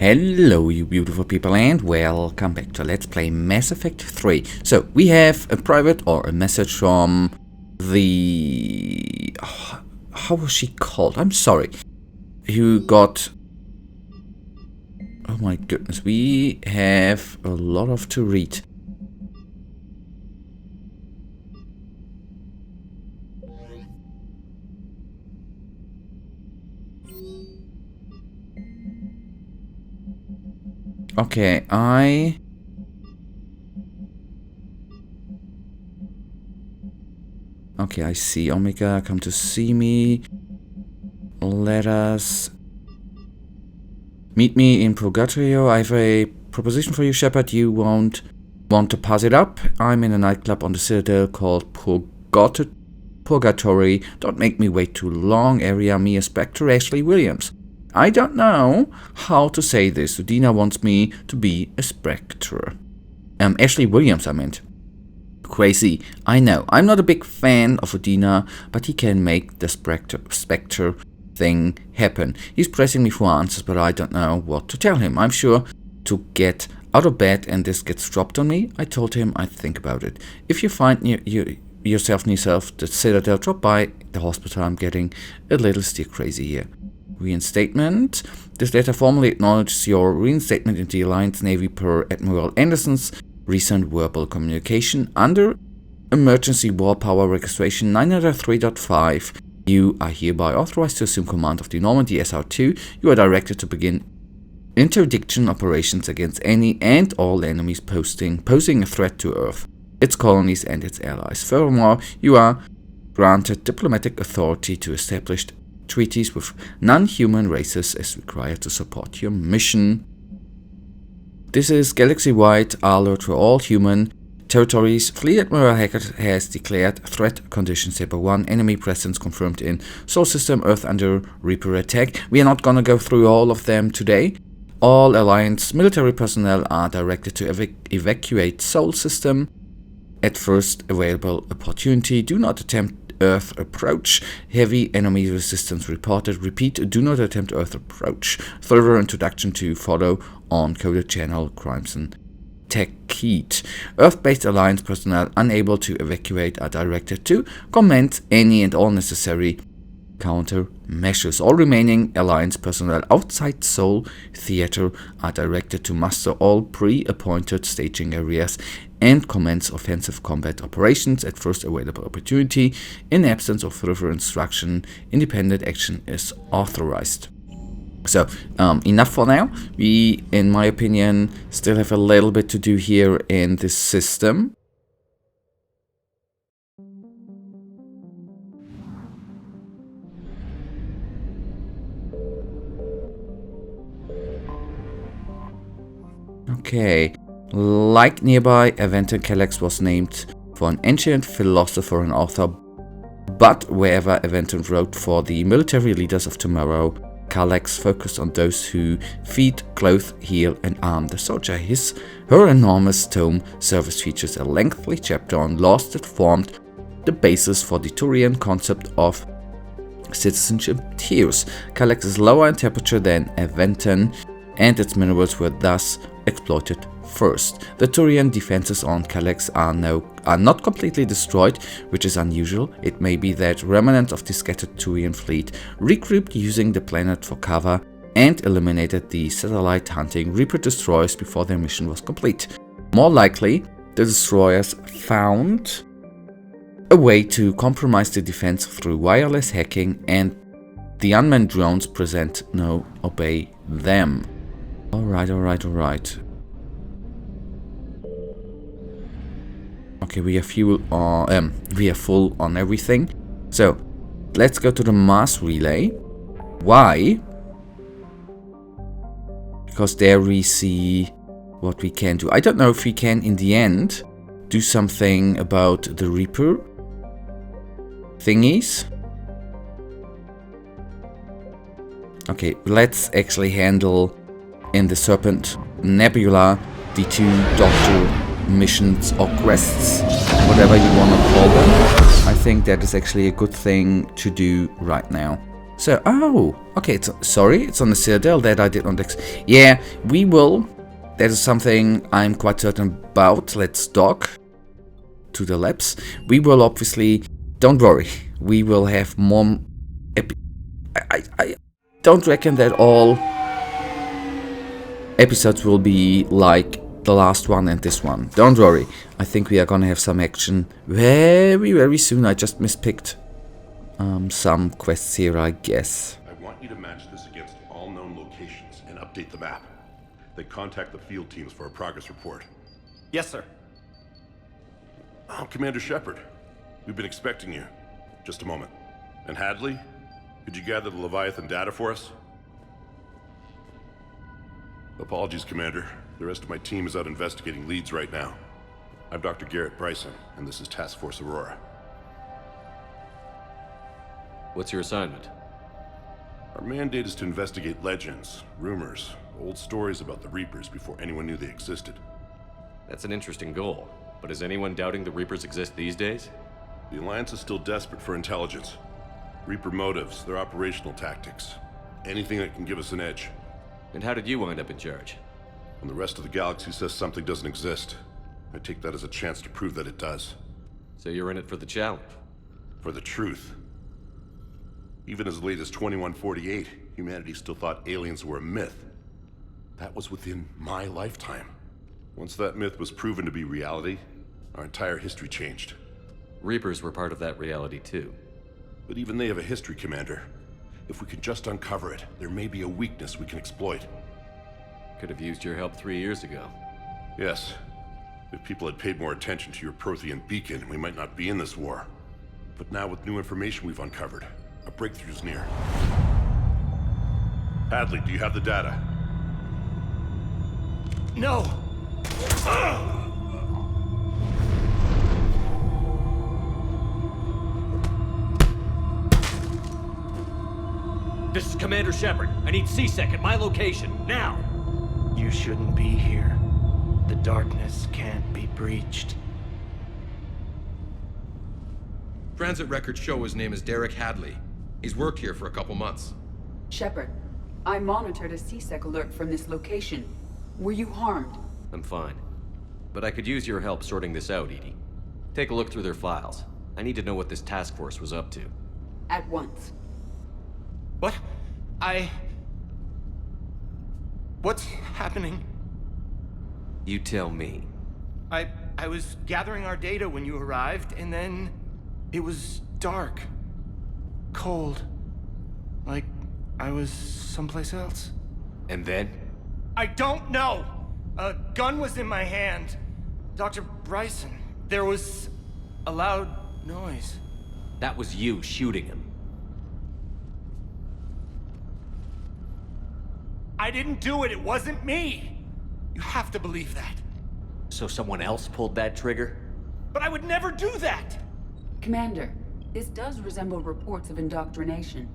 Hello you beautiful people and welcome back to Let's Play Mass Effect 3. So we have a private or a message from the... how was she called? I'm sorry. Who got... oh my goodness, we have a lot of to read. Okay, I see. Omega, come to see me. Let us meet me in Purgatorio. I have a proposition for you, Shepard. You won't want to pass it up. I'm in a nightclub on the Citadel called Purgatory. Don't make me wait too long. Area me a Spectre, Ashley Williams. I don't know how to say this. Udina wants me to be a Spectre. Ashley Williams, I meant. Crazy, I know. I'm not a big fan of Udina, but he can make the Spectre thing happen. He's pressing me for answers, but I don't know what to tell him. I'm sure to get out of bed and this gets dropped on me. I told him I'd think about it. If you find yourself near the Citadel, drop by the hospital. I'm getting a little stir crazy here. Reinstatement. This letter formally acknowledges your reinstatement into the Alliance Navy per Admiral Anderson's recent verbal communication under Emergency War Power Registration 903.5. You are hereby authorized to assume command of the Normandy SR2. You are directed to begin interdiction operations against any and all enemies posing a threat to Earth, its colonies and its allies. Furthermore, you are granted diplomatic authority to establish treaties with non-human races as required to support your mission. This is galaxy-wide alert for all human territories. Fleet Admiral Hackett has declared threat condition Saber 1, enemy presence confirmed in Sol System, Earth under Reaper attack. We are not gonna go through all of them today. All Alliance military personnel are directed to evacuate Sol System at first available opportunity. Do not attempt Earth approach. Heavy enemy resistance reported. Repeat, do not attempt Earth approach. Further introduction to follow on coded channel Crimson Techheat. Earth-based Alliance personnel unable to evacuate are directed to commence any and all necessary countermeasures. All remaining Alliance personnel outside Sol Theater are directed to muster all pre-appointed staging areas and commence offensive combat operations at first available opportunity. In absence of further instruction, independent action is authorized. So, enough for now. We, in my opinion, still have a little bit to do here in this system. Okay. Like nearby, Aventon Calyx was named for an ancient philosopher and author, but wherever Aventon wrote for the military leaders of tomorrow, Calyx focused on those who feed, clothe, heal, and arm the soldier. Her enormous tome service features a lengthy chapter on laws that formed the basis for the Turian concept of citizenship tiers. Calyx is lower in temperature than Aventon, and its minerals were thus exploited first. The Turian defenses on Calyx are not completely destroyed, which is unusual. It may be that remnants of the scattered Turian fleet regrouped using the planet for cover and eliminated the satellite hunting Reaper destroyers before their mission was complete. More likely, the destroyers found a way to compromise the defense through wireless hacking, and the unmanned drones present no obey them. Alright. Okay, we are full on everything. So, let's go to the mass relay. Why? Because there we see what we can do. I don't know if we can, in the end, do something about the Reaper thingies. Okay, let's actually handle in the Serpent Nebula the two Doctor missions or quests, whatever you want to call them. I think that is actually a good thing to do right now. So, okay, it's on the Citadel, that I did not yeah, we will. That is something I'm quite certain about. Let's dock to the labs. We will obviously, don't worry, we will have more. I don't reckon that all episodes will be like the last one and this one. Don't worry, I think we are gonna have some action very, very soon. I just mispicked some quests here, I guess. I want you to match this against all known locations and update the map. Then contact the field teams for a progress report. Yes, sir. Oh, Commander Shepard. We've been expecting you. Just a moment. And Hadley, could you gather the Leviathan data for us? Apologies, Commander. The rest of my team is out investigating leads right now. I'm Dr. Garrett Bryson, and this is Task Force Aurora. What's your assignment? Our mandate is to investigate legends, rumors, old stories about the Reapers before anyone knew they existed. That's an interesting goal, but is anyone doubting the Reapers exist these days? The Alliance is still desperate for intelligence. Reaper motives, their operational tactics. Anything that can give us an edge. And how did you wind up in charge? When the rest of the galaxy says something doesn't exist, I take that as a chance to prove that it does. So you're in it for the challenge? For the truth. Even as late as 2148, humanity still thought aliens were a myth. That was within my lifetime. Once that myth was proven to be reality, our entire history changed. Reapers were part of that reality too. But even they have a history, Commander. If we can just uncover it, there may be a weakness we can exploit. Could have used your help 3 years ago. Yes. If people had paid more attention to your Prothean beacon, we might not be in this war. But now with new information we've uncovered, a breakthrough's near. Hadley, do you have the data? No! This is Commander Shepard. I need C-Sec at my location, now! You shouldn't be here. The darkness can't be breached. Transit records show his name is Derek Hadley. He's worked here for a couple months. Shepard, I monitored a C-Sec alert from this location. Were you harmed? I'm fine. But I could use your help sorting this out, Edie. Take a look through their files. I need to know what this task force was up to. At once. What? What's happening? You tell me. I was gathering our data when you arrived, and then it was dark. Cold. Like I was someplace else. And then? I don't know! A gun was in my hand. Dr. Bryson, there was a loud noise. That was you shooting him. I didn't do it, it wasn't me! You have to believe that. So someone else pulled that trigger? But I would never do that! Commander, this does resemble reports of indoctrination.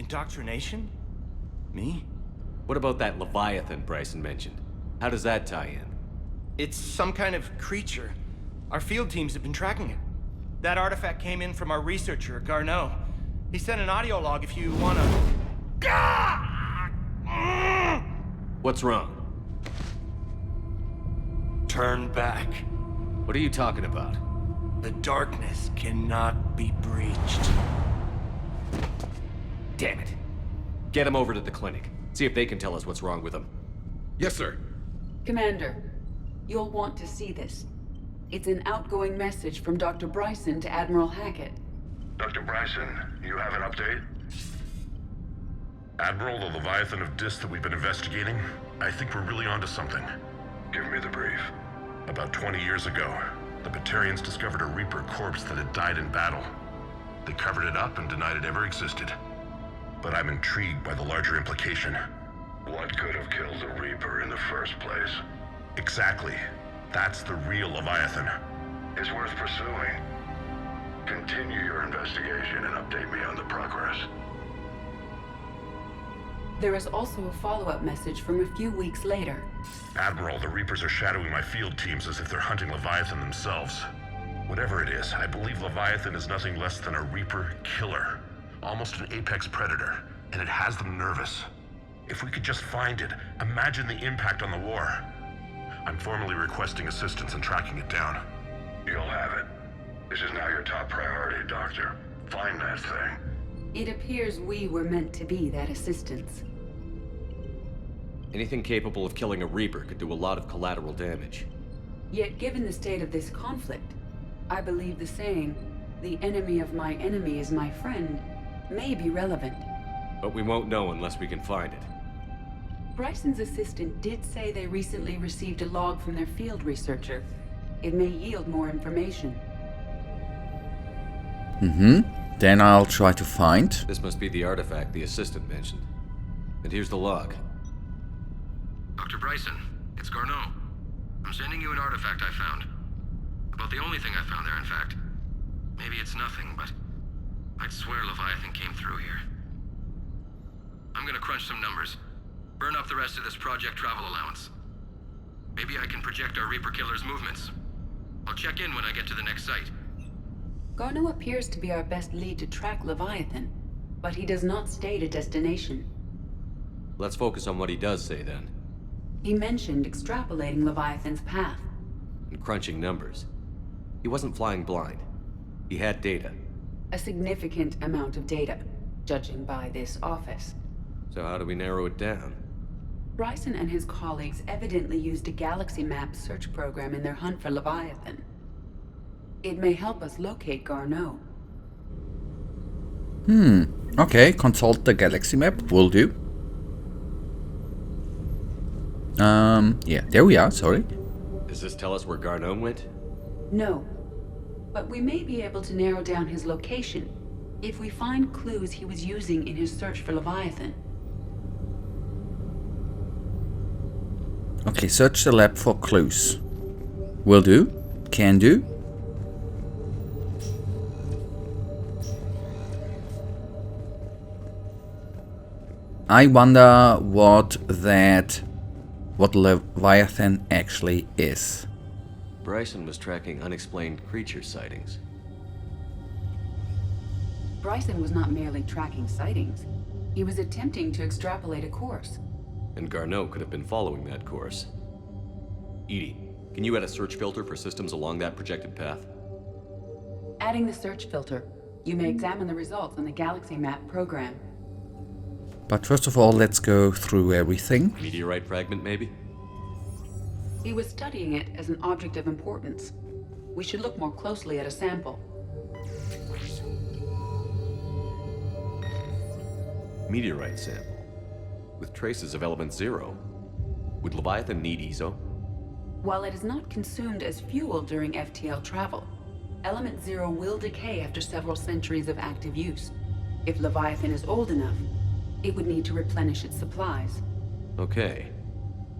Indoctrination? Me? What about that Leviathan Bryson mentioned? How does that tie in? It's some kind of creature. Our field teams have been tracking it. That artifact came in from our researcher, Garneau. He sent an audio log if you wanna... What's wrong? Turn back. What are you talking about? The darkness cannot be breached. Damn it. Get him over to the clinic. See if they can tell us what's wrong with him. Yes, sir. Commander, you'll want to see this. It's an outgoing message from Dr. Bryson to Admiral Hackett. Dr. Bryson, you have an update? Admiral, the Leviathan of Dis that we've been investigating, I think we're really onto something. Give me the brief. About 20 years ago, the Batarians discovered a Reaper corpse that had died in battle. They covered it up and denied it ever existed. But I'm intrigued by the larger implication. What could have killed the Reaper in the first place? Exactly. That's the real Leviathan. It's worth pursuing. Continue your investigation and update me on the progress. There is also a follow-up message from a few weeks later. Admiral, the Reapers are shadowing my field teams as if they're hunting Leviathan themselves. Whatever it is, I believe Leviathan is nothing less than a Reaper killer. almost an apex predator, and it has them nervous. If we could just find it, imagine the impact on the war. I'm formally requesting assistance in tracking it down. You'll have it. This is now your top priority, Doctor. Find that thing. It appears we were meant to be that assistance. Anything capable of killing a Reaper could do a lot of collateral damage. Yet given the state of this conflict, I believe the saying, "The enemy of my enemy is my friend," may be relevant. But we won't know unless we can find it. Bryson's assistant did say they recently received a log from their field researcher. It may yield more information. Then I'll try to find. This must be the artifact the assistant mentioned. And here's the log. Dr. Bryson, it's Garneau. I'm sending you an artifact I found. About the only thing I found there, in fact. Maybe it's nothing, but I'd swear Leviathan came through here. I'm gonna crunch some numbers. Burn up the rest of this project travel allowance. Maybe I can project our Reaper killer's movements. I'll check in when I get to the next site. Garneau appears to be our best lead to track Leviathan, but he does not state a destination. Let's focus on what he does say then. He mentioned extrapolating Leviathan's path. And crunching numbers. He wasn't flying blind. He had data. A significant amount of data, judging by this office. So how do we narrow it down? Bryson and his colleagues evidently used a galaxy map search program in their hunt for Leviathan. It may help us locate Garneau. Okay, consult the galaxy map, will do. Yeah, there we are, sorry. Does this tell us where Garneau went? No, but we may be able to narrow down his location if we find clues he was using in his search for Leviathan. Okay, search the lab for clues. Will do. Can do. I wonder what Leviathan actually is. Bryson was tracking unexplained creature sightings. Bryson was not merely tracking sightings. He was attempting to extrapolate a course. And Garneau could have been following that course. Edie, can you add a search filter for systems along that projected path? Adding the search filter, you may examine the results on the galaxy map program. But first of all, let's go through everything. Meteorite fragment, maybe? He was studying it as an object of importance. We should look more closely at a sample. Meteorite sample. With traces of element 0. Would Leviathan need ESO? While it is not consumed as fuel during FTL travel, element 0 will decay after several centuries of active use. If Leviathan is old enough, it would need to replenish its supplies. Okay.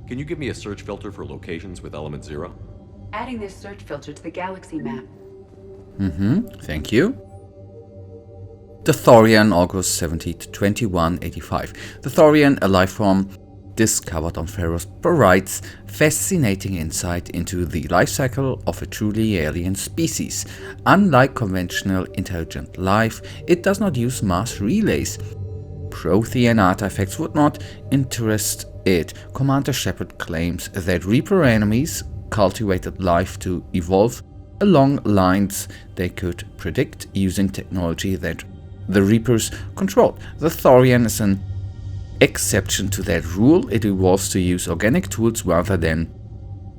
Can you give me a search filter for locations with element 0? Adding this search filter to the galaxy map. Thank you. The Thorian, August 17th, 2185. The Thorian, a life form discovered on Pharos, provides fascinating insight into the life cycle of a truly alien species. Unlike conventional intelligent life, it does not use mass relays. Prothean artifacts would not interest it. Commander Shepard claims that Reaper enemies cultivated life to evolve along lines they could predict using technology that the Reapers controlled. The Thorian is an exception to that rule. It evolves to use organic tools rather than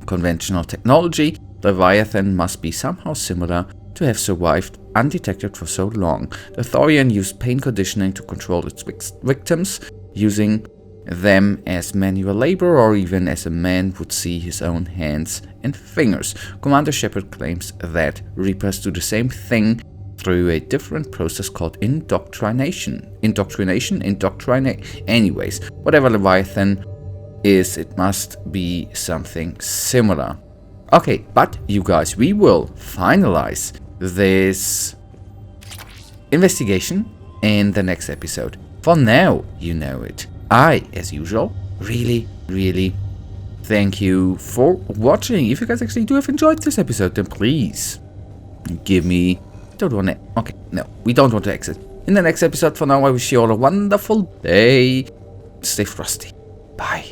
conventional technology. Leviathan must be somehow similar to have survived undetected for so long. The Thorian used pain conditioning to control its victims, using them as manual labor or even as a man would see his own hands and fingers. Commander Shepard claims that Reapers do the same thing through a different process called indoctrination. Anyways, whatever Leviathan is, it must be something similar. Okay, but you guys, we will finalize this investigation in the next episode. For now, you know it. I, as usual, really thank you for watching. If you guys actually do have enjoyed this episode, then please give me... we don't want to exit. in the next episode. For now, I wish you all a wonderful day. Stay frosty. Bye.